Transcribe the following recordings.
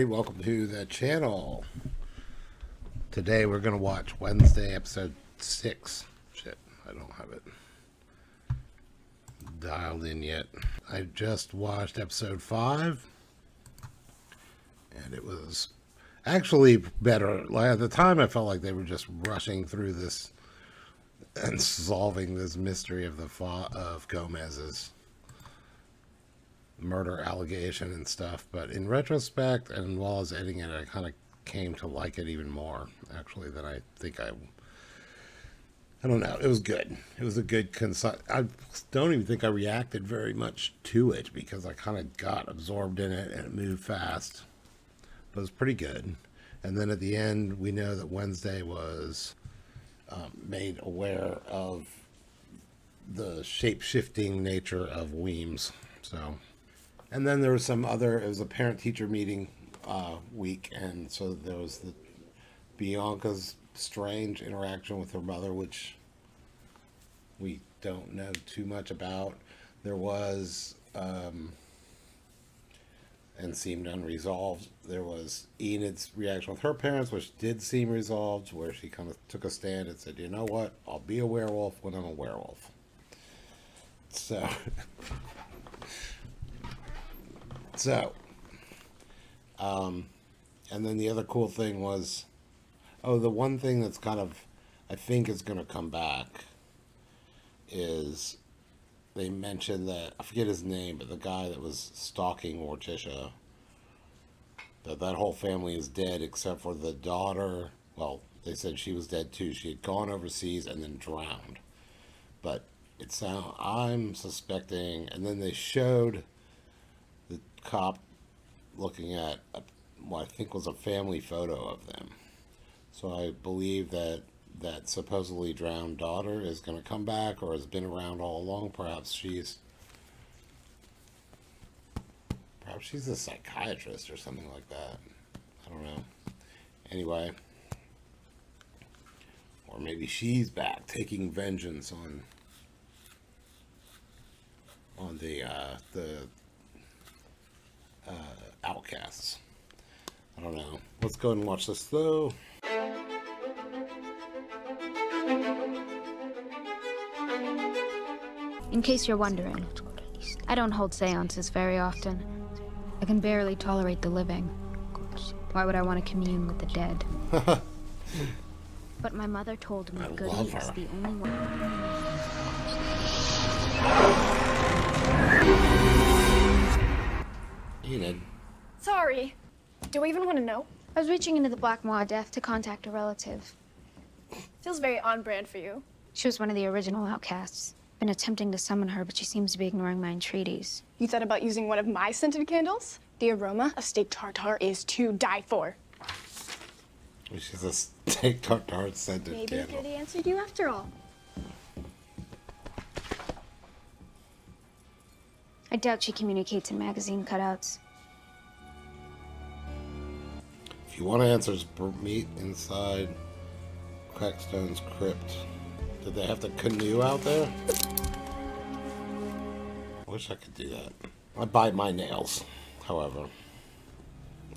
everybody, welcome to the channel. Today we're going to watch Wednesday episode 6. Shit, I don't have it dialed in yet. I just watched episode 5 and it was actually better. Like, at the time I felt like they were just rushing through this and solving this mystery of of Gomez's murder allegation and stuff, but in retrospect and while I was editing it, I kind of came to like it even more actually than I think I don't know. It was good. It was a good I don't even think I reacted very much to it because I kind of got absorbed in it and it moved fast, but it was pretty good. And then at the end we know that Wednesday was made aware of the shape-shifting nature of Weems. So, and then there was some other, it was a parent-teacher meeting week, and so there was the Bianca's strange interaction with her mother, which we don't know too much about. There was, and seemed unresolved, there was Enid's reaction with her parents, which did seem resolved, where she kind of took a stand and said, you know what, I'll be a werewolf when I'm a werewolf. So... and then the other cool thing was, the one thing that's kind of, I think is going to come back is they mentioned that, I forget his name, but the guy that was stalking Morticia, that whole family is dead except for the daughter. Well, they said she was dead too. She had gone overseas and then drowned. But I'm suspecting, and then they showed the cop looking at what I think was a family photo of them. So I believe that supposedly drowned daughter is going to come back, or has been around all along. Perhaps she's a psychiatrist or something like that. I don't know. Anyway, or maybe she's back taking vengeance on the outcasts. I don't know. Let's go ahead and watch this though. In case you're wondering, I don't hold seances very often. I can barely tolerate the living. Why would I want to commune with the dead? But my mother told me Goody is the only one. Enid. Sorry. Do I even want to know? I was reaching into the Black Maw Death to contact a relative. Feels very on brand for you. She was one of the original outcasts. Been attempting to summon her, but she seems to be ignoring my entreaties. You thought about using one of my scented candles? The aroma of steak tartare is to die for. She's a steak tartare scented Maybe candle. Goody answered you after all. I doubt she communicates in magazine cutouts. If you want answers, meet inside Crackstone's crypt. Did they have to canoe out there? I wish I could do that. I bite my nails, however.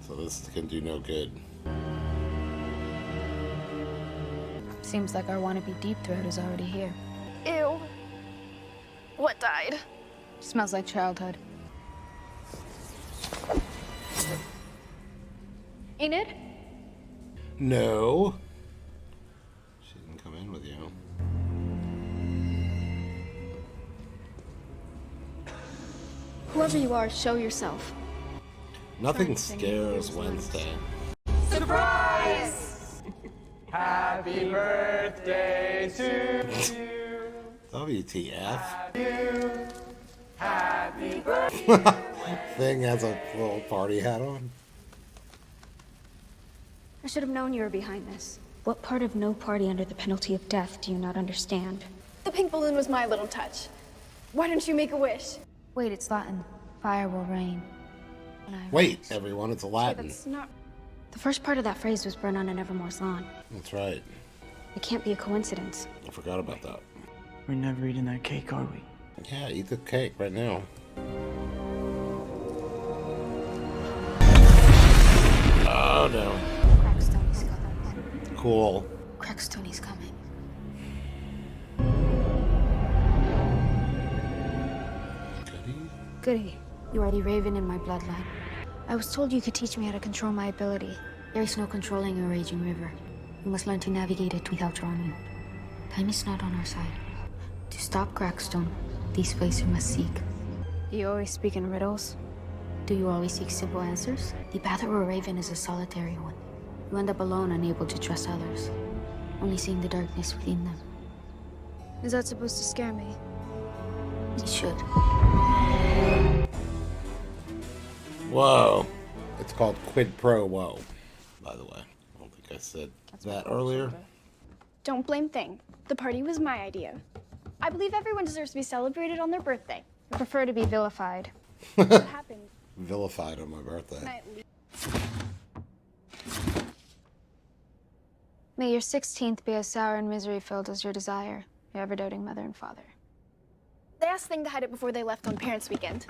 So this can do no good. Seems like our wannabe deep throat is already here. Ew. What died? Smells like childhood. Enid? No. She didn't come in with you. Whoever you are, show yourself. Nothing scares Wednesday. Surprise! Happy birthday to you. WTF. Happy birthday. Thing has a little party hat on. I should have known you were behind this. What part of no party under the penalty of death do you not understand? The pink balloon was my little touch. Why don't you make a wish? Wait, it's Latin. Fire will rain. Wait, everyone, it's a Latin. That's not... The first part of that phrase was burned on an Evermore's lawn. That's right. It can't be a coincidence. I forgot about that. We're never eating that cake, are we? Yeah, eat the cake right now. Oh no. Crackstony's coming. Cool. Crackstony's coming. Goody. Goody. You are the raven in my bloodline. I was told you could teach me how to control my ability. There is no controlling a raging river. You must learn to navigate it without drowning. Time is not on our side. To stop Crackstone, these ways you must seek. Do you always speak in riddles? Do you always seek simple answers? The path of a raven is a solitary one. You end up alone, unable to trust others, only seeing the darkness within them. Is that supposed to scare me? It should. Whoa. It's called Quid Pro Whoa, by the way. I don't think I said that earlier. Don't blame Thing. The party was my idea. I believe everyone deserves to be celebrated on their birthday. I prefer to be vilified. What happened? Vilified on my birthday. May your 16th be as sour and misery-filled as your desire, your ever-doting mother and father. They asked Thing to hide it before they left on Parents' Weekend.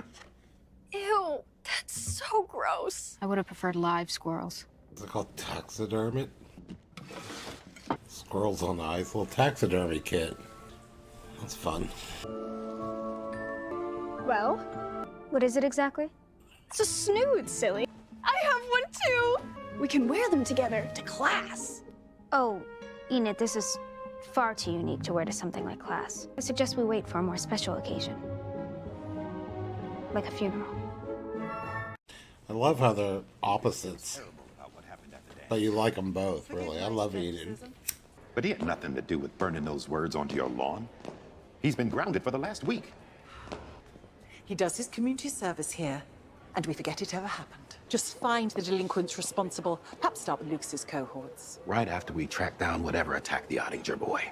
Ew, that's so gross. I would have preferred live squirrels. Is it called taxidermy? Squirrels on the ice. Little taxidermy kit. That's fun. Well, What is it exactly? it's a snood, silly. I have one too. We can wear them together to class. Oh, Enid, this is far too unique to wear to something like class. I suggest we wait for a more special occasion. Like a funeral. I love how they're opposites. But you like them both, really. I love Enid. But he had nothing to do with burning those words onto your lawn. He's been grounded for the last week. He does his community service here, and we forget it ever happened. Just find the delinquents responsible, perhaps start with Lucas's cohorts. Right after we track down whatever attacked the Ottinger boy.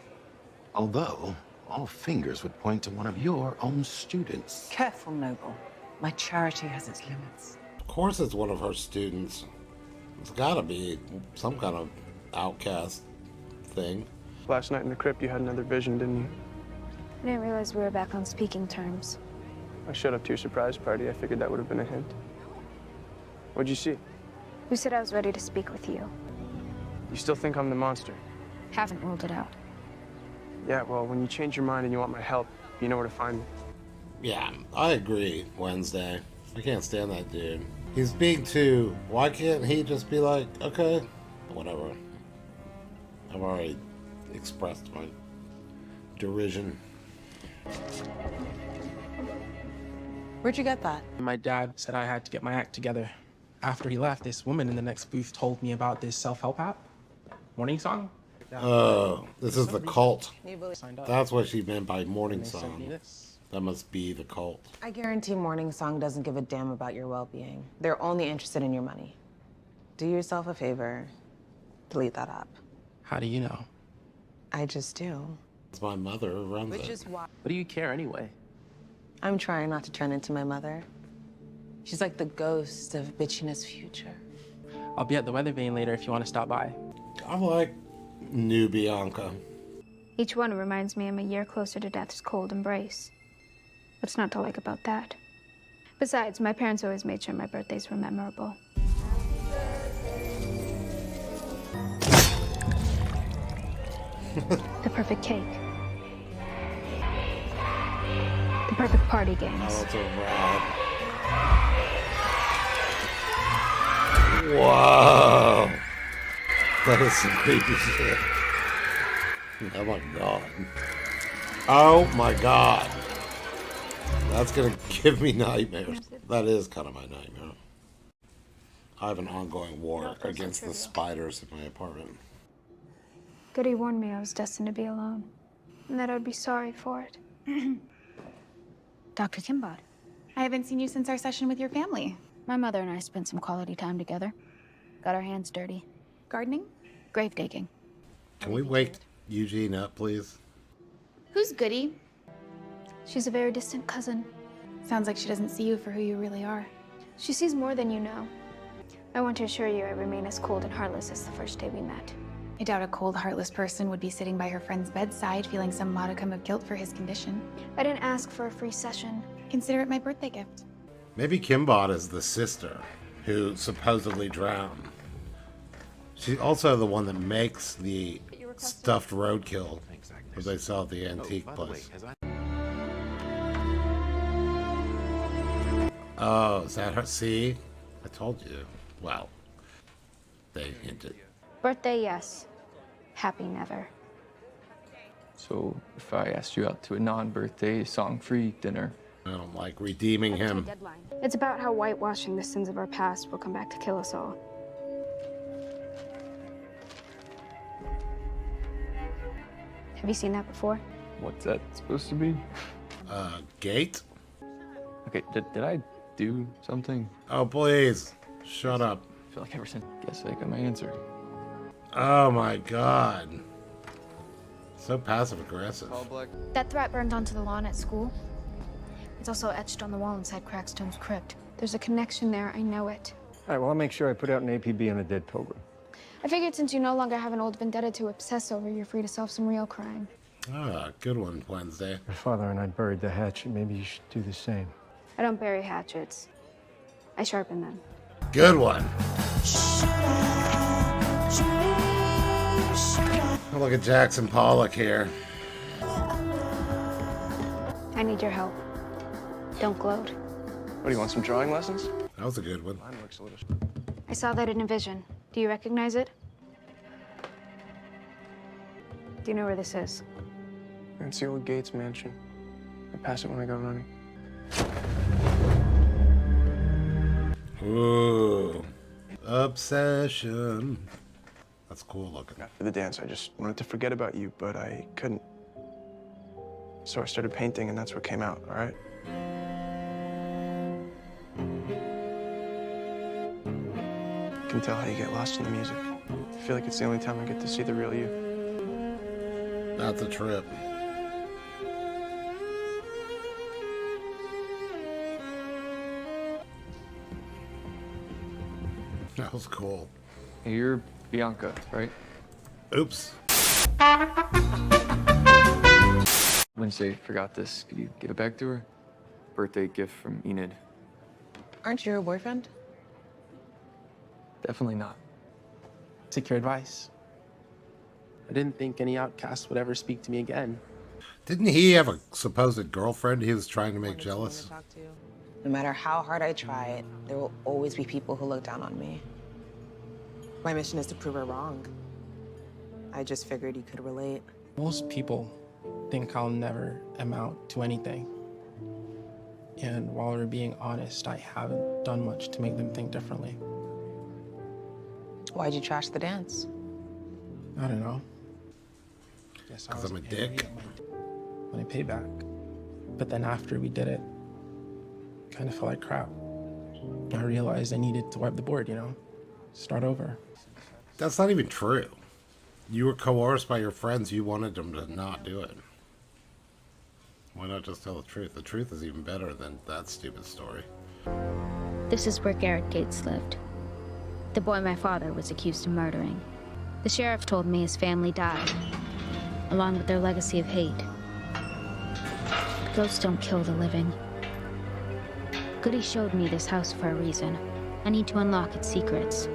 Although, all fingers would point to one of your own students. Careful, Noble. My charity has its limits. Of course it's one of her students. It's gotta be some kind of outcast thing. Last night in the crypt, you had another vision, didn't you? I didn't realize we were back on speaking terms. I showed up to your surprise party. I figured that would have been a hint. What'd you see? Who said I was ready to speak with you? You still think I'm the monster? Haven't ruled it out. Yeah, well, when you change your mind and you want my help, you know where to find me. Yeah, I agree, Wednesday. I can't stand that dude. He's being too... Why can't he just be like, okay, whatever. I've already expressed my derision. Where'd you get that? My dad said I had to get my act together. After he left, this woman in the next booth told me about this self-help app. Morning Song. Oh, this is the cult. Signed up. That's what she meant by morning They sent me song. this. That must be the cult. I guarantee Morning Song doesn't give a damn about your well-being. They're only interested in your money. Do yourself a favor. Delete that app. How do you know? I just do. It's my mother who runs Which it. is why What do you care anyway? I'm trying not to turn into my mother. She's like the ghost of bitchiness future. I'll be at the weather vane later if you want to stop by. I like new Bianca. Each one reminds me I'm a year closer to death's cold embrace. What's not to like about that? Besides, my parents always made sure my birthdays were memorable. The perfect cake. The perfect party games. Oh, that's a rad. Whoa! That is some creepy shit. Oh my god. Oh my god. That's gonna give me nightmares. That is kind of my nightmare. I have an ongoing war against the spiders in my apartment. Goody warned me I was destined to be alone, and that I would be sorry for it. Dr. Kimbot, I haven't seen you since our session with your family. my mother and I spent some quality time together. Got our hands dirty. Gardening? Grave digging. Can we wake Eugene up, please? Who's Goody? She's a very distant cousin. Sounds like she doesn't see you for who you really are. She sees more than you know. I want to assure you I remain as cold and heartless as the first day we met. I doubt a cold, heartless person would be sitting by her friend's bedside feeling some modicum of guilt for his condition. I didn't ask for a free session. Consider it my birthday gift. Maybe Kimbot is the sister who supposedly drowned. She's also the one that makes the stuffed roadkill that they sell at the antique place. Oh, is that her? See? I told you. Well, they hinted. Birthday, yes. Happy, never. So if I asked you out to a non-birthday, song-free dinner, I don't like redeeming him. It's about how whitewashing the sins of our past will come back to kill us all. Have you seen that before? what's that supposed to be? Gate? Okay, did I do something? Oh, please. Shut up. I feel like ever since I guess I got my answer. Oh my god. So passive aggressive. That threat burned onto the lawn at school. It's also etched on the wall inside Crackstone's crypt. There's a connection there, I know it. All right, well, I'll make sure I put out an APB on a dead pilgrim. I figured since you no longer have an old vendetta to obsess over, you're free to solve some real crime. Ah, good one, Wednesday. Your father and I buried the hatchet. Maybe you should do the same. I don't bury hatchets. I sharpen them. Good one. Oh, look at Jackson Pollock here. I need your help. Don't gloat. What, do you want some drawing lessons? That was a good one. Mine looks a little... I saw that in a vision. Do you recognize it? Do you know where this is? It's the old Gates mansion. I pass it when I go running. Ooh. Obsession. That's cool looking. After the dance, I just wanted to forget about you, but I couldn't. So I started painting, and that's what came out, all right? I can tell how you get lost in the music. I feel like it's the only time I get to see the real you. That's a trip. That was cool. Hey, you're Bianca, right? Oops. Wednesday forgot this. Could you give it back to her? Birthday gift from Enid. Aren't you her boyfriend? Definitely not. Take your advice. I didn't think any outcast would ever speak to me again. Didn't he have a supposed girlfriend he was trying to make jealous? No matter how hard I try, there will always be people who look down on me. My mission is to prove her wrong. I just figured you could relate. Most people think I'll never amount to anything. And while we're being honest, I haven't done much to make them think differently. Why'd you trash the dance? I don't know. Guess I 'Cause was I'm a angry dick. at my payback. But then after we did it, kind of felt like crap. I realized I needed to wipe the board, you know? Start over. That's not even true. You were coerced by your friends. You wanted them to not do it. Why not just tell the truth? The truth is even better than that stupid story. This is where Garrett Gates lived. The boy my father was accused of murdering. The sheriff told me his family died, along with their legacy of hate. Ghosts don't kill the living. Goody showed me this house for a reason. I need to unlock its secrets,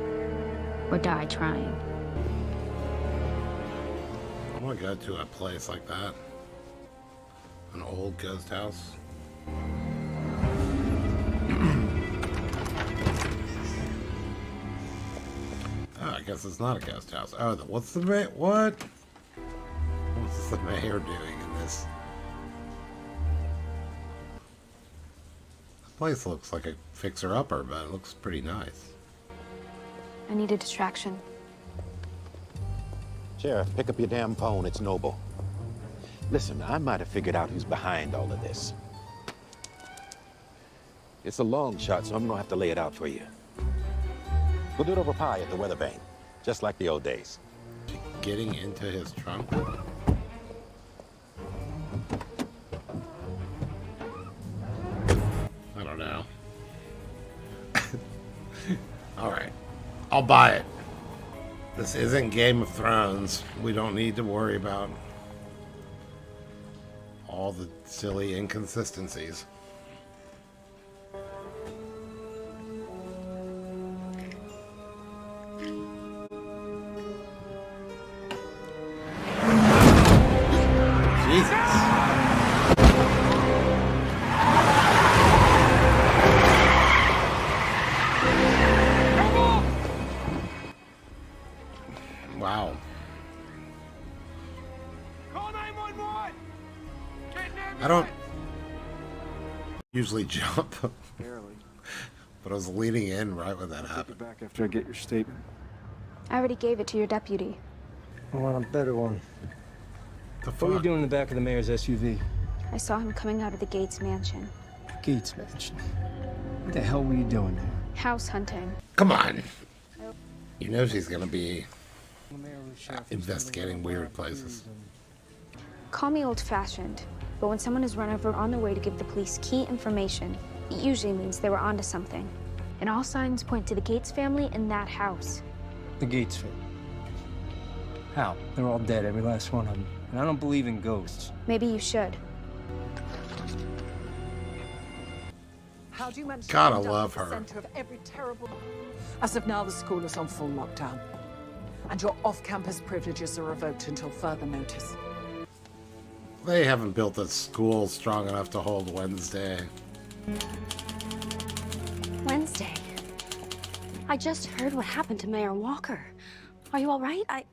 or die trying. I want to go to a place like that. An old ghost house. Oh, I guess it's not a ghost house. Oh, what's the what? What's the mayor doing in this? The place looks like a fixer-upper, but it looks pretty nice. I need a distraction. Sheriff, pick up your damn phone. It's Noble. Listen, I might have figured out who's behind all of this. It's a long shot, so I'm gonna have to lay it out for you. We'll do it over pie at the weather vane, just like the old days. Getting into his trunk? I don't know. Alright. I'll buy it. This isn't Game of Thrones. We don't need to worry about all the silly inconsistencies. Call 911! I don't usually jump, Barely. but I was leaning in right when that Take it happened. back after I get your statement. I already gave it to your deputy. I want a better one. The What were you fuck? doing in the back of the mayor's SUV? I saw him coming out of the Gates mansion. Gates mansion. What the hell were you doing there? House hunting. Come on. You know she's gonna be investigating weird places. Call me old-fashioned, but when someone is run over on the way to give the police key information, it usually means they were onto something. And all signs point to the Gates family in that house. The Gates family. How? They're all dead, every last one of them. And I don't believe in ghosts. Maybe you should. How do you manage to God, I end up love at the her. center of every terrible... As of now, the school is on full lockdown. And your off-campus privileges are revoked until further notice. They haven't built a school strong enough to hold Wednesday. Wednesday. I just heard what happened to Mayor Walker. Are you all right? I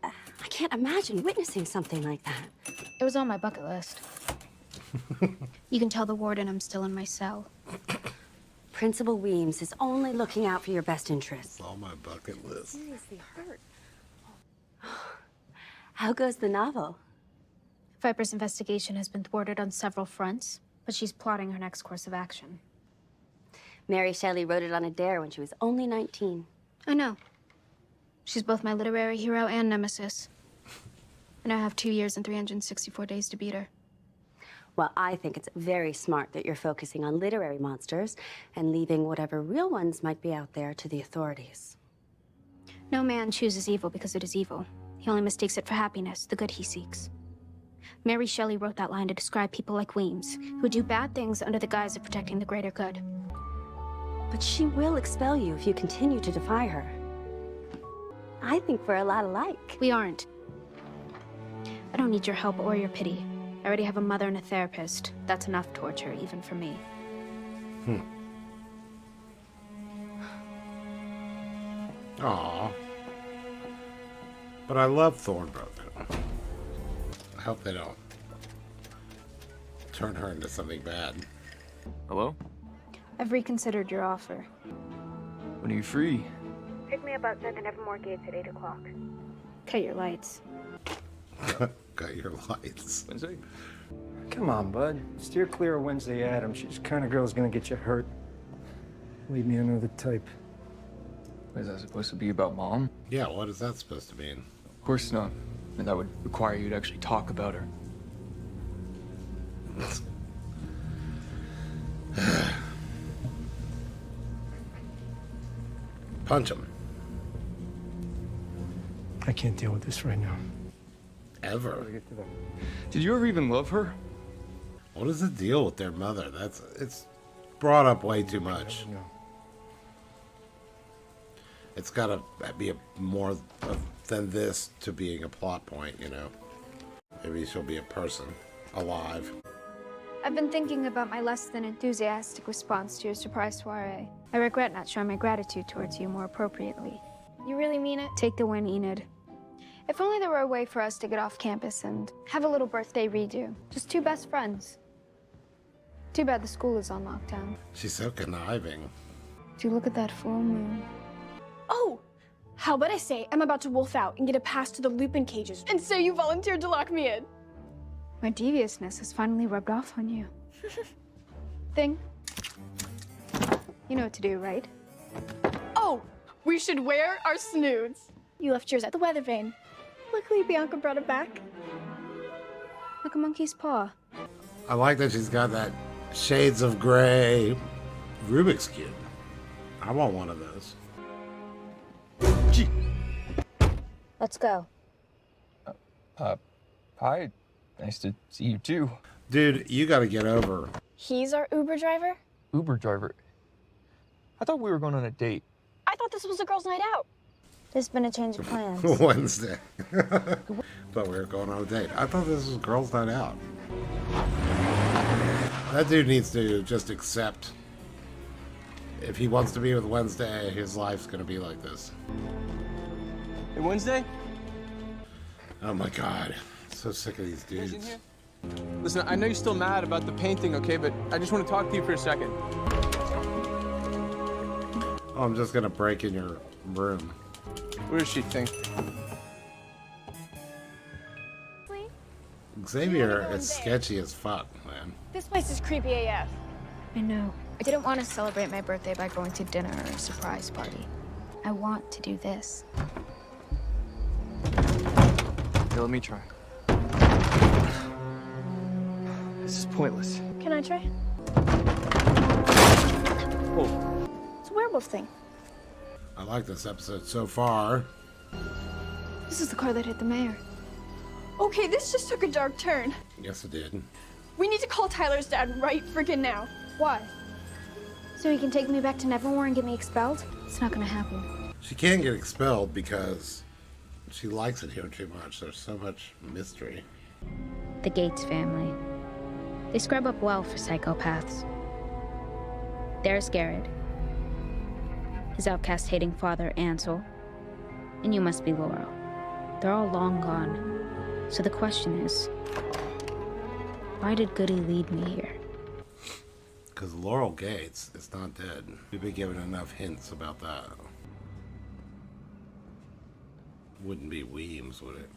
can't imagine witnessing something like that. It was on my bucket list. You can tell the warden I'm still in my cell. Principal Weems is only looking out for your best interests. It's on my bucket list. Seriously hurt. How goes the novel? Viper's investigation has been thwarted on several fronts, but she's plotting her next course of action. Mary Shelley wrote it on a dare when she was only 19. I know. She's both my literary hero and nemesis. And I have 2 years and 364 days to beat her. Well, I think it's very smart that you're focusing on literary monsters and leaving whatever real ones might be out there to the authorities. No man chooses evil because it is evil. He only mistakes it for happiness, the good he seeks. Mary Shelley wrote that line to describe people like Weems, who do bad things under the guise of protecting the greater good. But she will expel you if you continue to defy her. I think we're a lot alike. We aren't. I don't need your help or your pity. I already have a mother and a therapist. That's enough torture, even for me. Aww. But I love Thornbrook. I hope they don't turn her into something bad. Hello? I've reconsidered your offer. When are you free? Pick me up outside the Nevermore Gates at 8 o'clock. Cut your lights. Got your lights. Wednesday? Come on, bud. Steer clear of Wednesday Addams. She's the kind of girl's gonna get you hurt. Leave me another type. Is that supposed to be about Mom? Yeah, what is that supposed to mean? Of course not. And that would require you to actually talk about her. Punch him. I can't deal with this right now. Ever. Did you ever even love her? What is the deal with their mother? It's brought up way too much. It's gotta be more than this to being a plot point, you know. Maybe she'll be a person, alive. I've been thinking about my less than enthusiastic response to your surprise soiree. I regret not showing my gratitude towards you more appropriately. You really mean it? Take the win, Enid. If only there were a way for us to get off campus and have a little birthday redo. Just two best friends. Too bad the school is on lockdown. She's so conniving. Do look at that full moon. Oh! How about I say I'm about to wolf out and get a pass to the Lupin cages and say you volunteered to lock me in? My deviousness has finally rubbed off on you. Thing. You know what to do, right? Oh! We should wear our snoods. You left yours at the weather vane. Luckily, Bianca brought it back. Like a monkey's paw. I like that she's got that shades of gray Rubik's Cube. I want one of those. Let's go. Hi. Nice to see you too. Dude, you gotta get over. He's our Uber driver? Uber driver. I thought we were going on a date. I thought this was a girls' night out. There's been a change of plans. Wednesday. Thought we were going on a date. I thought this was girls' night out. That dude needs to just accept. If he wants to be with Wednesday, his life's gonna be like this. Hey, Wednesday? Oh my god. So sick of these dudes. Listen, I know you're still mad about the painting, okay? But I just want to talk to you for a second. Oh, I'm just gonna break in your room. What does she think? Xavier is sketchy as fuck, man. This place is creepy AF. I know. I didn't want to celebrate my birthday by going to dinner or a surprise party. I want to do this. Here, let me try. This is pointless. Can I try? Oh. It's a werewolf thing. I like this episode so far. This is the car that hit the mayor. Okay, this just took a dark turn. Yes, it did. We need to call Tyler's dad right friggin' now. Why? So he can take me back to Nevermore and get me expelled? It's not gonna happen. She can't get expelled because she likes it here too much. There's so much mystery. The Gates family. They scrub up well for psychopaths. There's Garrett. His outcast-hating father, Ansel. And you must be Laurel. They're all long gone. So the question is, why did Goody lead me here? Because Laurel Gates is not dead. We've been given enough hints about that. Wouldn't be Weems, would it?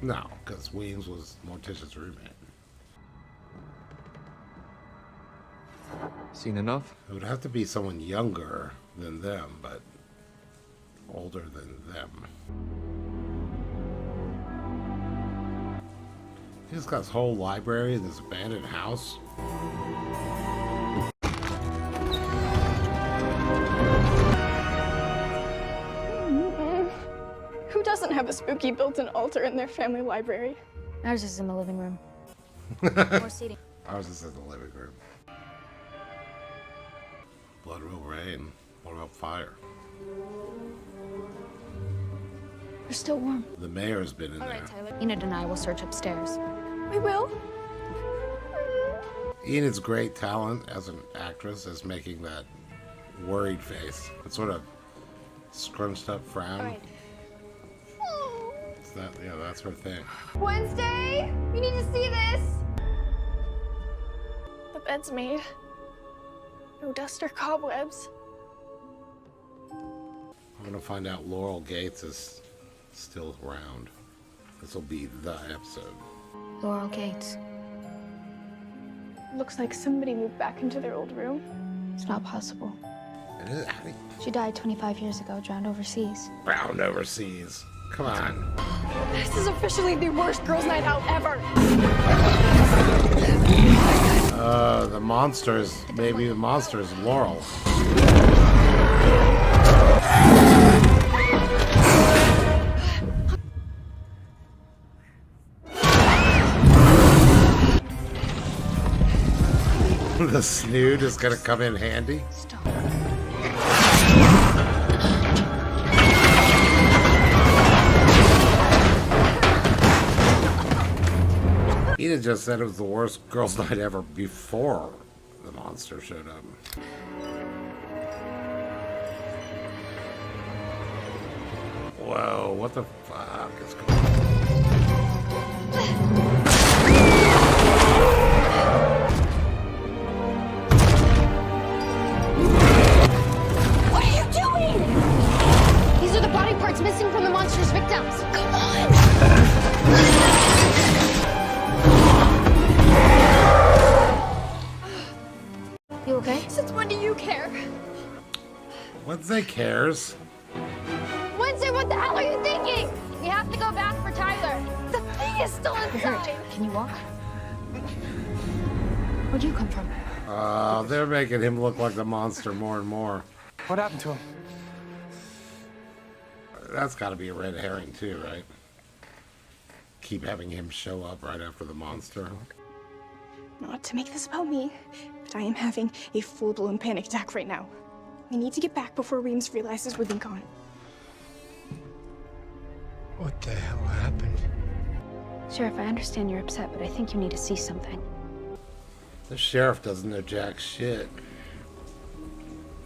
No, because Weems was Morticia's roommate. Seen enough? It would have to be someone younger than them, but older than them. He's got his whole library in this abandoned house. Who doesn't have a spooky built-in altar in their family library? Ours is in the living room. More seating. Ours is in the living room. Blood will rain. What about fire? We're still warm. The mayor's been in there. Tyler. Enid and I will search upstairs. We will? Enid's great talent as an actress is making that worried face. That sort of scrunched up frown. All right. It's that, yeah, that's her thing. Wednesday, we need to see this. The bed's made. No dust or cobwebs. I'm gonna find out Laurel Gates is still around. This will be the episode. Laurel Gates. Looks like somebody moved back into their old room. It's not possible. It is. She died 25 years ago, drowned overseas. Drowned overseas. Come on. This is officially the worst girls' night out ever. The monsters. Maybe the monster is Laurel. The snood is gonna come in handy. Stop. Enid just said it was the worst girls' night ever before the monster showed up. Whoa, what the fuck is going on? What are you doing? These are the body parts missing from the monster's victims. Come on. You okay? Since when do you care? Wednesday cares. Wednesday, what the hell are you thinking? We have to go back for Tyler. The thing is still inside. Can you walk? Where'd you come from? They're making him look like the monster more and more. What happened to him? That's got to be a red herring too, right? Keep having him show up right after the monster. Not to make this about me, but I am having a full-blown panic attack right now. We need to get back before Reems realizes we've been gone. What the hell happened? Sheriff, I understand you're upset, but I think you need to see something. The sheriff doesn't know jack shit.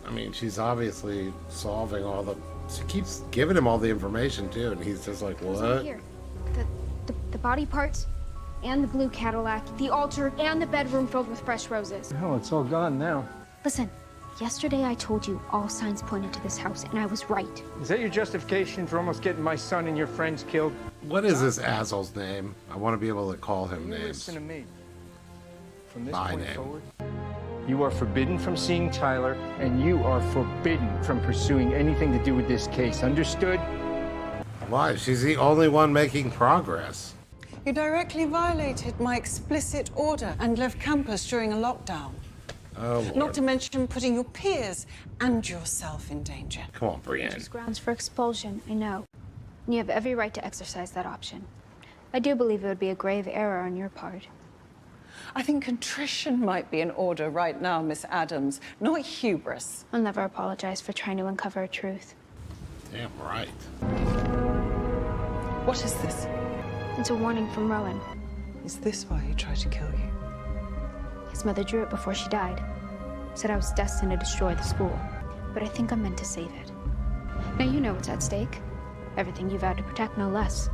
I mean, she's obviously solving all the She keeps giving him all the information too, and he's just like, what? Here. The body parts, and the blue Cadillac, the altar, and the bedroom filled with fresh roses. Hell, it's all gone now. Listen, yesterday I told you all signs pointed to this house, and I was right. Is that your justification for almost getting my son and your friends killed? What is this asshole's name? I want to be able to call him names. Listen to me. From this My point name. forward, you are forbidden from seeing Tyler, and you are forbidden from pursuing anything to do with this case. Understood? Why? She's the only one making progress. You directly violated my explicit order and left campus during a lockdown. Oh, Lord. Not to mention putting your peers and yourself in danger. Come on, Brienne. There's grounds for expulsion, I know. And you have every right to exercise that option. I do believe it would be a grave error on your part. I think contrition might be in order right now, Miss Adams, not hubris. I'll never apologize for trying to uncover a truth. Damn right. What is this? It's a warning from Rowan. Is this why he tried to kill you? His mother drew it before she died. Said I was destined to destroy the school. But I think I'm meant to save it. Now you know what's at stake. Everything you vowed to protect, no less.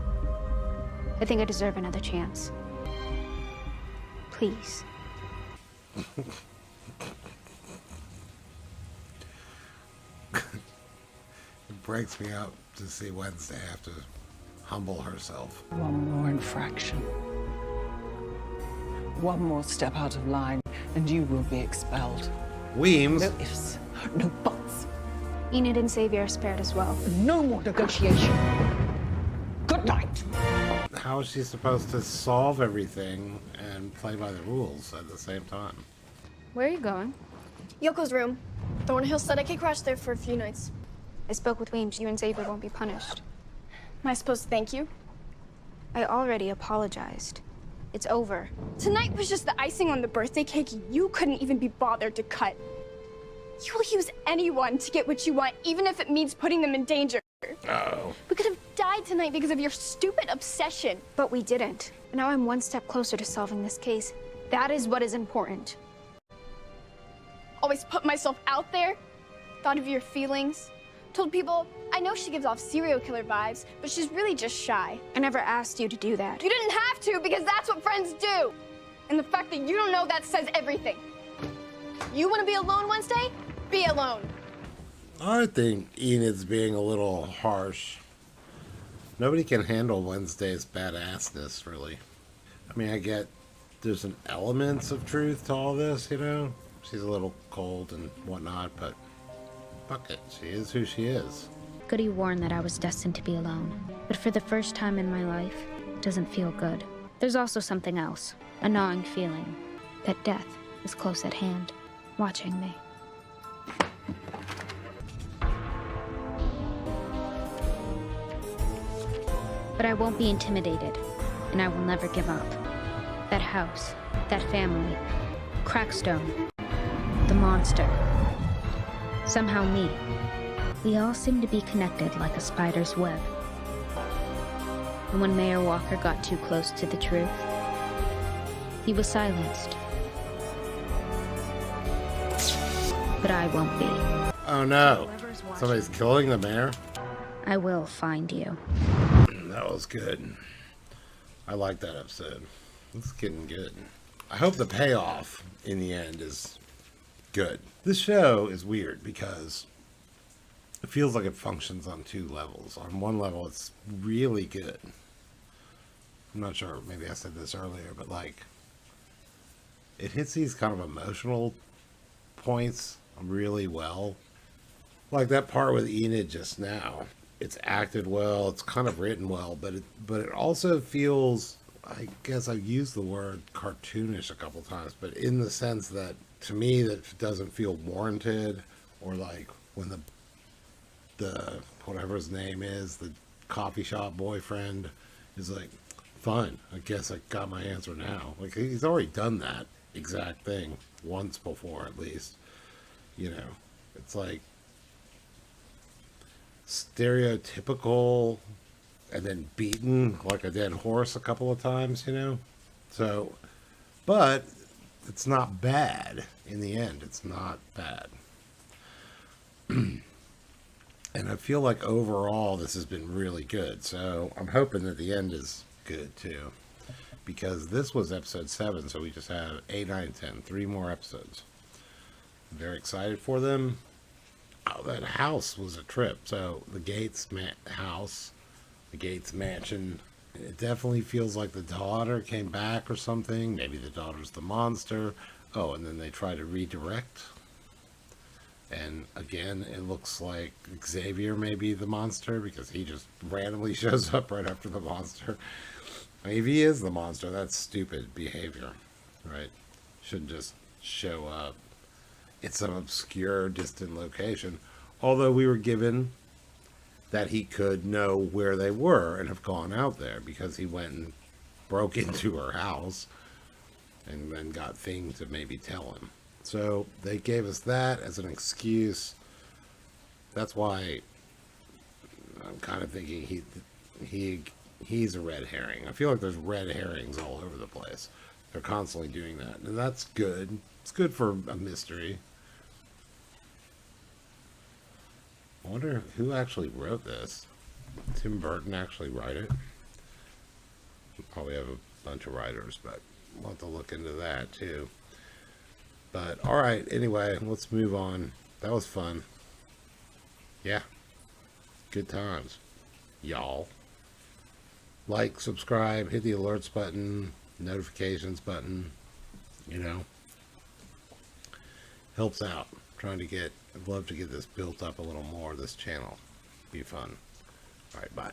I think I deserve another chance. Please. It breaks me up to see Wednesday have to humble herself. One more infraction. One more step out of line, and you will be expelled. Weems. No ifs, no buts. Enid and Xavier are spared as well. No more negotiation. Good night. How is she supposed to solve everything and play by the rules at the same time? Where are you going? Yoko's room. Thornhill said I could crash there for a few nights. I spoke with Weems. You and Xavier won't be punished. Am I supposed to thank you? I already apologized. It's over. Tonight was just the icing on the birthday cake you couldn't even be bothered to cut. You will use anyone to get what you want, even if it means putting them in danger. Oh. We could have died tonight because of your stupid obsession. But we didn't. And now I'm one step closer to solving this case. That is what is important. Always put myself out there, thought of your feelings, told people, I know she gives off serial killer vibes, but she's really just shy. I never asked you to do that. You didn't have to, because that's what friends do. And the fact that you don't know that says everything. You want to be alone Wednesday? Be alone. I think Enid's being a little harsh. Nobody can handle Wednesday's badassness, really. I mean, I get there's an elements of truth to all this, you know? She's a little cold and whatnot, but fuck it. She is who she is. Goody warned that I was destined to be alone. But for the first time in my life, it doesn't feel good. There's also something else. A gnawing feeling that death is close at hand, watching me. But I won't be intimidated, and I will never give up. That house, that family, Crackstone, the monster. Somehow me. We all seem to be connected like a spider's web. And when Mayor Walker got too close to the truth, he was silenced. But I won't be. Oh no. Somebody's killing the mayor? I will find you. That was good. I like that episode. It's getting good. I hope the payoff in the end is good. This show is weird because it feels like it functions on two levels. On one level, it's really good. I'm not sure, maybe I said this earlier, but like, it hits these kind of emotional points really well. Like that part with Enid just now. It's acted well, it's kind of written well, but it also feels, I guess I've used the word cartoonish a couple times, but in the sense that, to me, that doesn't feel warranted, or like when the whatever his name is, the coffee shop boyfriend is like, fine, I guess I got my answer now. Like, he's already done that exact thing once before, at least. You know, it's like stereotypical and then beaten like a dead horse a couple of times, you know? So, but it's not bad in the end. It's not bad. And I feel like overall this has been really good. So I'm hoping that the end is good too. Because this was episode 7, so we just have 8, 9, 10. 3 more episodes. I'm very excited for them. Oh, that house was a trip. So the Gates house, the Gates mansion, it definitely feels like the daughter came back or something. Maybe the daughter's the monster. Oh, and then they try to redirect. And again, it looks like Xavier may be the monster because he just randomly shows up right after the monster. I mean, if he is the monster, that's stupid behavior, right? Shouldn't just show up. It's some obscure, distant location. Although we were given that he could know where they were and have gone out there because he went and broke into her house and then got Thing to maybe tell him. So they gave us that as an excuse. That's why I'm kind of thinking he's a red herring. I feel like there's red herrings all over the place. They're constantly doing that. And that's good. It's good for a mystery. I wonder who actually wrote this. Tim Burton actually write it? We probably have a bunch of writers, but we'll have to look into that too. But alright, anyway, let's move on. That was fun. Yeah. Good times. Y'all. Like, subscribe, hit the alerts button, notifications button, you know. Helps out. I'd love to get this built up a little more, this channel. Be fun. Alright, bye.